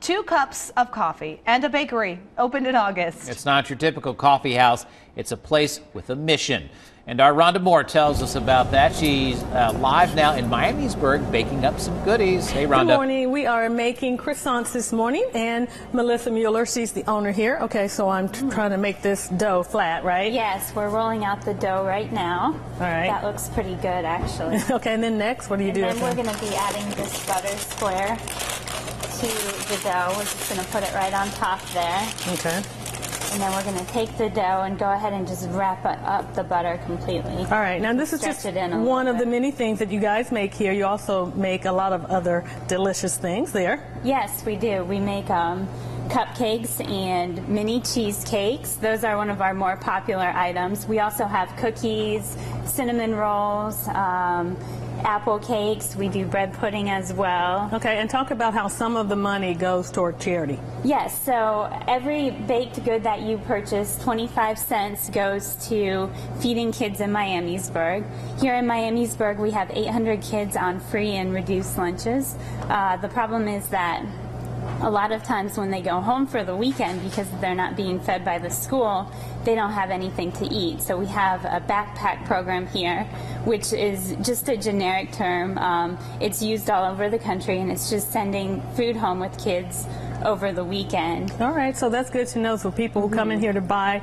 2 cups of coffee and a bakery opened in August. It's not your typical coffee house. It's a place with a mission. And our Rhonda Moore tells us about that. She's live now in Miamisburg baking up some goodies. Hey, Rhonda. Good morning. We are making croissants this morning, and Melissa Mueller, she's the owner here. Okay, so I'm trying to make this dough flat, right? Yes, we're rolling out the dough right now. All right. That looks pretty good, actually. Okay, and then next, what do you do? And then we're going to be adding this butter square to the dough. We're just going to put it right on top there. Okay. And then we're going to take the dough and go ahead and just wrap up the butter completely. All right, now this is just one of the many things that you guys make here. You also make a lot of other delicious things there. Yes, we do. We make cupcakes and mini cheesecakes. Those are one of our more popular items. We also have cookies, cinnamon rolls, apple cakes. We do bread pudding as well. Okay, and talk about how some of the money goes toward charity. Yes, so every baked good that you purchase, 25 cents goes to feeding kids in Miamisburg. Here in Miamisburg, we have 800 kids on free and reduced lunches. The problem is that a lot of times when they go home for the weekend, because they're not being fed by the school, they don't have anything to eat. So we have a backpack program here, which is just a generic term. It's used all over the country, and it's just sending food home with kids over the weekend. All right, so that's good to know. So people who come in here to buy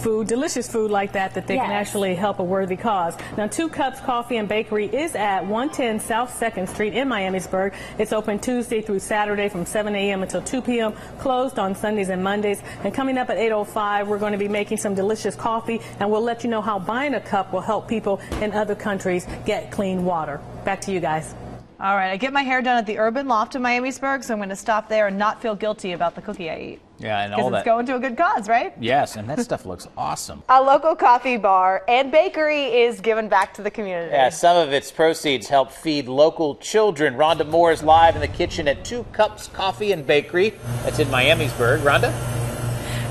food, delicious food like that, they can actually help a worthy cause. Now, 2 Cups Coffee and Bakery is at 110 South 2nd Street in Miamisburg. It's open Tuesday through Saturday from 7 a.m. until 2 p.m., closed on Sundays and Mondays. And coming up at 8:05, we're going to be making some delicious coffee, and we'll let you know how buying a cup will help people in other countries get clean water. Back to you guys. All right, I get my hair done at the Urban Loft in Miamisburg, so I'm going to stop there and not feel guilty about the cookie I eat. Yeah, and all that. Because it's going to a good cause, right? Yes, and that stuff looks awesome. A local coffee bar and bakery is given back to the community. Yeah, some of its proceeds help feed local children. Rhonda Moore is live in the kitchen at 2 Cups Coffee and Bakery. That's in Miamisburg. Rhonda?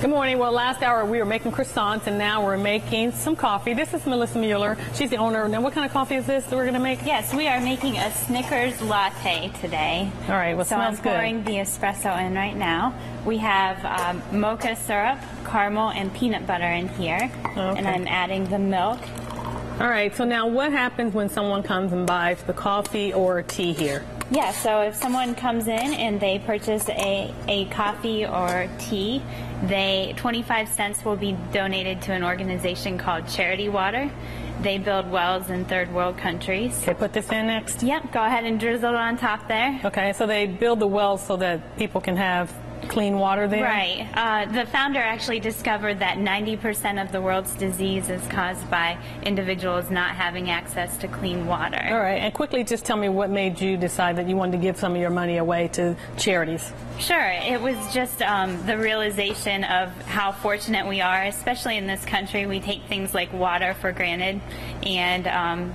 Good morning. Well, last hour we were making croissants, and now we're making some coffee. This is Melissa Mueller. She's the owner. Now, what kind of coffee is this that we're going to make? Yes, we are making a Snickers latte today. All right, well, smells good. So I'm pouring the espresso in right now. We have mocha syrup, caramel, and peanut butter in here. Okay. And I'm adding the milk. All right, so now what happens when someone comes and buys the coffee or tea here? Yeah, so if someone comes in and they purchase a coffee or tea, 25 cents will be donated to an organization called Charity Water. They build wells in third world countries. Okay, put this in next. Yep, go ahead and drizzle it on top there. Okay, so they build the wells so that people can have clean water there? Right. The founder actually discovered that 90% of the world's disease is caused by individuals not having access to clean water. All right, and quickly just tell me what made you decide that you wanted to give some of your money away to charities. Sure. It was just the realization of how fortunate we are, especially in this country. We take things like water for granted, and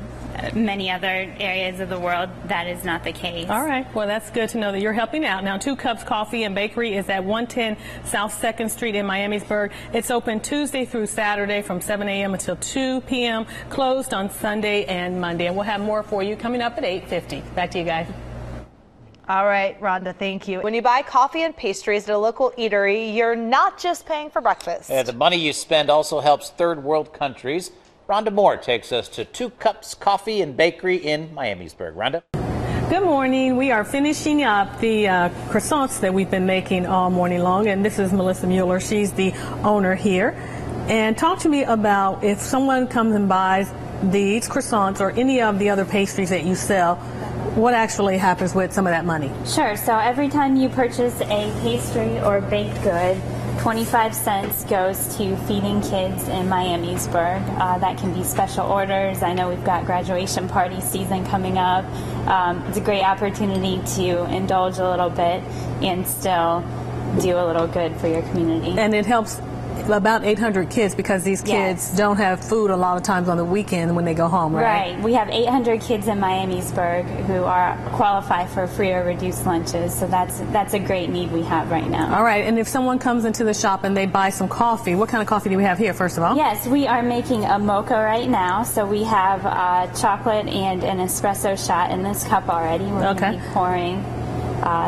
many other areas of the world, that is not the case. All right. Well, that's good to know that you're helping out. Now, 2 Cups Coffee and Bakery is at 110 South 2nd Street in Miamisburg. It's open Tuesday through Saturday from 7 a.m. until 2 p.m., closed on Sunday and Monday. And we'll have more for you coming up at 8:50. Back to you guys. All right, Rhonda, thank you. When you buy coffee and pastries at a local eatery, you're not just paying for breakfast. The money you spend also helps third world countries. Rhonda Moore takes us to 2 Cups Coffee and Bakery in Miamisburg. Rhonda? Good morning. We are finishing up the croissants that we've been making all morning long, and this is Melissa Mueller. She's the owner here. And talk to me about if someone comes and buys these croissants or any of the other pastries that you sell, what actually happens with some of that money? Sure. So every time you purchase a pastry or baked good, 25 cents goes to feeding kids in Miamisburg. That can be special orders. I know we've got graduation party season coming up. It's a great opportunity to indulge a little bit and still do a little good for your community. And it helps about 800 kids because these kids don't have food a lot of times on the weekend when they go home, right? Right. We have 800 kids in Miamisburg who qualify for free or reduced lunches, so that's a great need we have right now. All right, and if someone comes into the shop and they buy some coffee, what kind of coffee do we have here, first of all? Yes, we are making a mocha right now, so we have chocolate and an espresso shot in this cup already. We're going to be pouring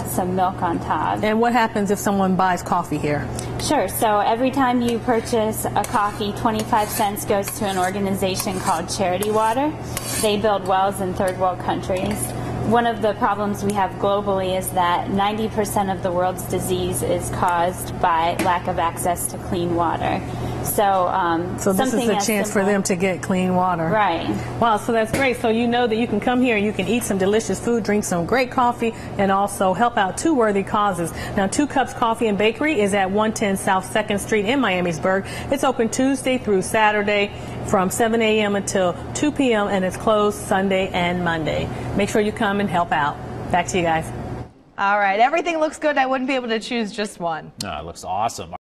some milk on top. And what happens if someone buys coffee here? Sure. So every time you purchase a coffee, 25 cents goes to an organization called Charity Water. They build wells in third world countries. One of the problems we have globally is that 90% of the world's disease is caused by lack of access to clean water. So this is a chance for them to get clean water. Right. Wow, so that's great. So you know that you can come here and you can eat some delicious food, drink some great coffee, and also help out two worthy causes. Now, 2 Cups Coffee and Bakery is at 110 South 2nd Street in Miamisburg. It's open Tuesday through Saturday from 7 a.m. until 2 p.m. and it's closed Sunday and Monday. Make sure you come and help out. Back to you guys. All right, everything looks good. I wouldn't be able to choose just one. No, it looks awesome.